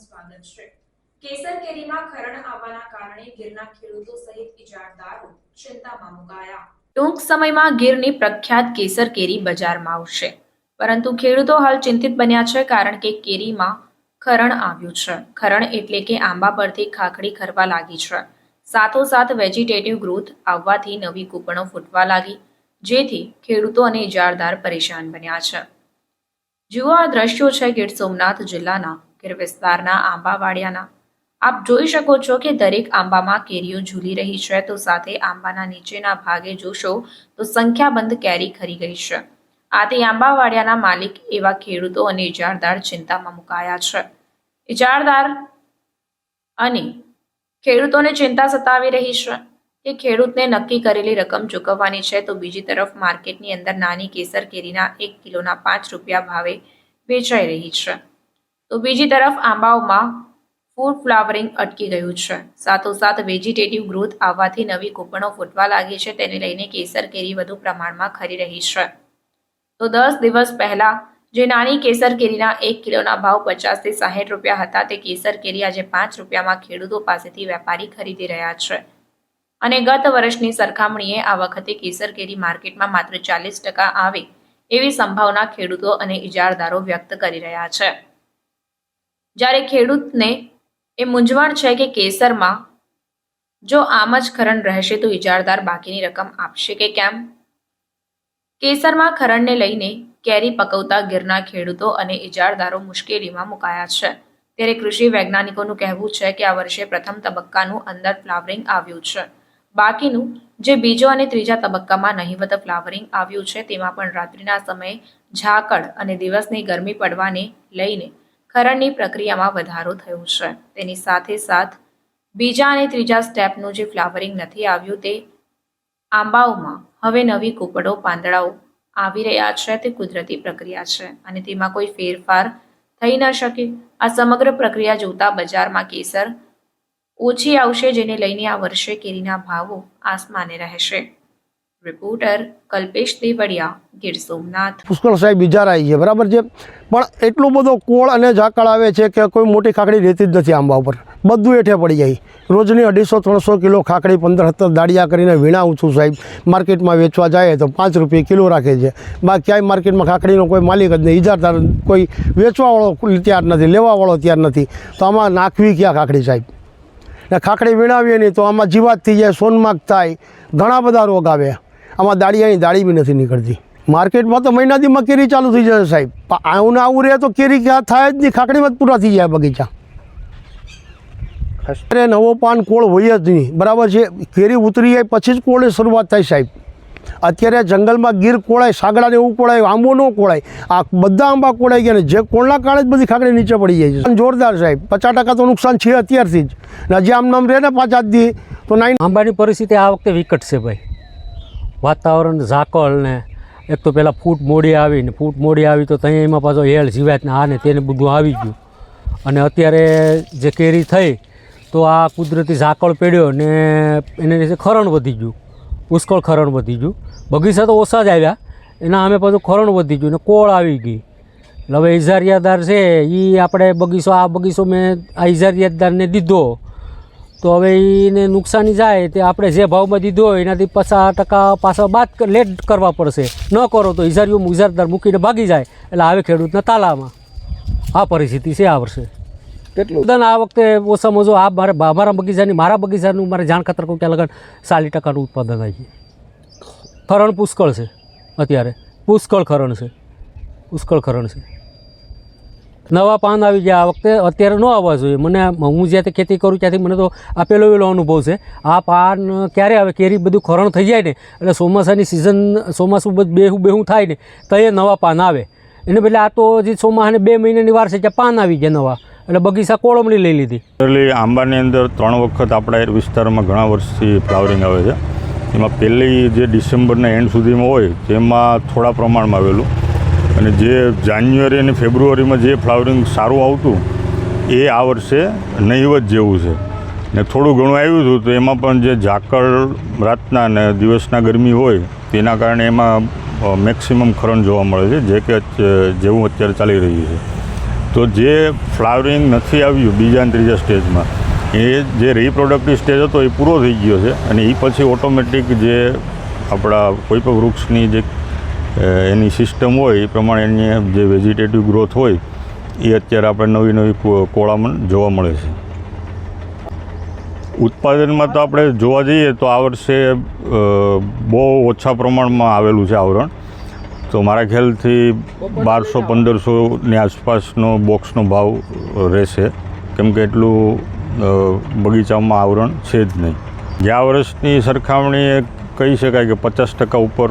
સ્વાગત છે। કેસર કેરીમાં ખરણ આવવાના કારણે ગીરના ખેડૂતો સહિત ઇજારદારો ચિંતામાં મુકાયા। ટૂંક સમયમાં ગીરની પ્રખ્યાત કેસર કેરી બજારમાં આવશે, પરંતુ ખેડૂતો હાલ ચિંતિત બન્યા છે, કારણ કે કેરીમાં ખરણ આવ્યું છે। ખરણ એટલે કે આંબા પરથી ખાખડી ખરવા લાગી છે। સાથોસાથ વેજીટેટિવ ગ્રોથ આવવાથી નવી કૂંપણો ફૂટવા લાગી, જેથી ખેડૂતો અને ઇજારદાર પરેશાન બન્યા છે। જુઓ આ દ્રશ્યો છે ગીર સોમનાથ જિલ્લાના ગીર વિસ્તારના આંબાવાડિયાના। આપ જોઈ શકો છો કે દરેક આંબામાં કેરીઓ ઝૂલી રહી છે, તો સાથે આંબાના નીચેના ભાગે જોશો તો સંખ્યાબંધ કેરી ખરી ગઈ છે। આથી આંબાવાડિયાના માલિક એવા ખેડૂતો અને ઇજારદાર ચિંતામાં મુકાયા છે। ઇજારદાર અને ખેડૂતોને ચિંતા સતાવી રહી છે કે ખેડૂતને નક્કી કરેલી રકમ ચૂકવવાની છે, તો બીજી તરફ માર્કેટની અંદર નાની કેસર કેરીના 1 કિલોના 5 રૂપિયા ભાવે વેચાઈ રહી છે, તો બીજી તરફ આંબાઓમાં ફૂડ ફ્લાવરિંગ અટકી ગયું છે। સાથોસાથ વેજીટેટિવ ગ્રોથ આવવાથી નવી કૂંપણો ફૂટવા લાગી છે, તેને લઈને કેસર કેરી વધુ પ્રમાણમાં ખરી રહી છે। તો 10 દિવસ પહેલા જે નાની કેસર કેરીના 1 કિલોના ભાવ 50 થી 60 રૂપિયા હતા, તે કેસર કેરી આજે 5 રૂપિયામાં ખેડૂતો પાસેથી વેપારી ખરીદી રહ્યા છે। અને ગત વર્ષની સરખામણીએ આ વખતે કેસર કેરી માર્કેટમાં માત્ર 40% આવે એવી સંભાવના ખેડૂતો અને ઇજારદારો વ્યક્ત કરી રહ્યા છે। જ્યારે ખેડૂતને એ મૂંઝવણ છે કે કેસરમાં જો આમ જ ખરણ રહેશે તો ઇજારદાર બાકીની રકમ આપશે કે કેમ। કેસરમાં ખરણને લઈને કેરી પકવતા ગીરના ખેડૂતો અને ઇજારદારો મુશ્કેલીમાં મુકાયા છે। ત્યારે કૃષિ વૈજ્ઞાનિકોનું કહેવું છે કે આ વર્ષે પ્રથમ તબક્કાનું અંદર ફ્લાવરિંગ આવ્યું છે, બાકીનું જે બીજો અને ત્રીજા તબક્કામાં નહિવત ફ્લાવરિંગ આવ્યું છે, તેમાં પણ રાત્રિના સમયે ઝાકળ અને દિવસની ગરમી પડવાને લઈને ખરણની પ્રક્રિયામાં વધારો થયો છે। તેની સાથે સાથ બીજા અને ત્રીજા સ્ટેપનું જે ફ્લાવરિંગ નથી આવ્યું, તે આંબાઓમાં હવે નવી કૂંપળો પાંદડાઓ આવી રહ્યા છે, તે કુદરતી પ્રક્રિયા છે અને તેમાં કોઈ ફેરફાર થઈ ન શકે। આ સમગ્ર પ્રક્રિયા જોતા બજારમાં કેસર ઓછી આવશે, જેને લઈને આ વર્ષે કેરીના ભાવો આસમાને રહેશે। રિપોર્ટર કલ્પેશ દેવડિયા, ગીર સોમનાથ। પુષ્કળ સાહેબ ઇજારાઈ છે, બરાબર છે, પણ એટલો બધો કોળ અને ઝાકળ આવે છે કે કોઈ મોટી ખાખડી રહેતી જ નથી આંબા ઉપર, બધું હેઠે પડી જાય। રોજની 250-300 કિલો ખાખડી 15-17 દાડિયા કરીને વીણાવું છું સાહેબ। માર્કેટમાં વેચવા જાય તો 5 રૂપિયા કિલો રાખે છે, બાકી ક્યાંય માર્કેટમાં ખાખડીનો કોઈ માલિક જ નહીં, ઇજારદાર કોઈ વેચવાવાળો તૈયાર નથી, લેવાવાળો તૈયાર નથી, તો આમાં નાખવી ક્યાં ખાખડી સાહેબ। ને ખાખડી વીણાવીએ નહીં તો આમાં જીવાત થઈ જાય, સોનમાગ થાય, ઘણા બધા રોગ આવે। આમાં દાળિયાની દાળી બી નથી નીકળતી। માર્કેટમાં તો મહિનાદીમાં કેરી ચાલુ થઈ જશે સાહેબ, આવું ને આવું રહે તો કેરી ક્યાં થાય જ નહીં, ખાખડીમાં જ પૂરા થઈ જાય બગીચા। અત્યારે નવો પાન કોળ હોય જ નહીં, બરાબર છે, કેરી ઉતરી જાય પછી જ કોળની શરૂઆત થાય સાહેબ। અત્યારે જંગલમાં ગીર કોળાય, સાગડાને એવું કોળાય, આંબો ન કોળાય, આ બધા આંબા કોળાઈ ગયા ને જે કોળના કારણે જ બધી ખાખડી નીચે પડી જાય છે। જોરદાર સાહેબ, 50% તો નુકસાન છે અત્યારથી જ, ને હજી આમ નામ રહે ને 5 આદથી તો આંબાની પરિસ્થિતિ આ વખતે વિકટ છે ભાઈ। વાતાવરણ ઝાકળ ને એક તો પહેલાં ફૂટ મોડી આવી તો ત્યાં એમાં પાછો હેળ જીવાત ને આ ને તેને બધું આવી ગયું, અને અત્યારે જે કેરી થઈ તો આ કુદરતી ઝાકળ પડ્યો ને એને લીધે ખરણ વધી ગયું, પુષ્કળ ખરણ વધી ગયું। બગીચા તો ઓછા જ આવ્યા, એના અમે પાછું ખરણ વધી ગયું ને કોળ આવી ગઈ। એટલે હવે ઇજારિયાદાર છે એ આપણે આ બગીચો મેં આ ઇજારિયાદારને દીધો, તો હવે એને નુકસાની જાય તે આપણે જે ભાવમાં દીધો હોય એનાથી 50% પાછા બાદ લેટ કરવા પડશે। ન કરો તો ઇજારદાર મૂકીને ભાગી જાય, એટલે આવે ખેડૂતના તાલામાં। આ પરિસ્થિતિ છે આ વર્ષે। કેટલું આ વખતે ઓછામાં ઓછું મારા બગીચાનું મારે જાણ ખાતર કહું ત્યાં લગન 40% ઉત્પાદન આવી। ખરણ પુષ્કળ છે, અત્યારે પુષ્કળ ખરણ છે। નવા પાન આવી ગયા આ વખતે, અત્યારે ન આવવા જોઈએ। હું જ્યાંથી ખેતી કરું ત્યાંથી મને તો આ પહેલો અનુભવ છે। આ પાન ક્યારે આવે, કેરી બધું ખરણ થઈ જાય ને એટલે ચોમાસાની સિઝન, ચોમાસું બધું બેહું થાય ને તો એ નવા પાન આવે, એને બદલે આ તો જે ચોમાસાને 2 મહિનાની વાર છે ત્યાં પાન આવી ગયા નવા, એટલે બગીચા કોળમણી લઈ લીધી। એટલે આંબાની અંદર 3 વખત આપણા વિસ્તારમાં ઘણા વર્ષથી ફ્લાવરિંગ આવે છે। એમાં પહેલી જે ડિસેમ્બરના એન્ડ સુધીમાં હોય તેમાં થોડા પ્રમાણમાં આવેલું, અને જે જાન્યુઆરી અને ફેબ્રુઆરીમાં જે ફ્લાવરિંગ સારું આવતું એ આ વર્ષે નહિવત જેવું છે, ને થોડું ઘણું આવ્યું હતું તો એમાં પણ જે ઝાકળ રાતના અને દિવસના ગરમી હોય તેના કારણે એમાં મેક્સિમમ ખરણ જોવા મળે છે, જે કે જેવું અત્યારે ચાલી રહ્યું છે। તો જે ફ્લાવરિંગ નથી આવ્યું બીજા અને ત્રીજા સ્ટેજમાં, એ જે રિપ્રોડક્ટિવ સ્ટેજ હતો એ પૂરો થઈ ગયો છે અને એ પછી ઓટોમેટિક જે આપણા કોઈ પણ વૃક્ષની જે એની સિસ્ટમ હોય એ પ્રમાણે એની જે વેજીટેટિવ ગ્રોથ હોય એ અત્યારે આપણે નવી નવી કોળામણ જોવા મળે છે. ઉત્પાદનમાં તો આપણે જોવા જઈએ તો આ વર્ષે બહુ ઓછા પ્રમાણમાં આવેલું છે આવરણ. તો મારા ખ્યાલથી 1200-1500ની આસપાસનો બોક્સનો ભાવ રહેશે, કેમ કે એટલું બગીચામાં આવરણ છે જ નહીં. ગયા વર્ષની સરખામણીએ કહી શકાય કે 50% ઉપર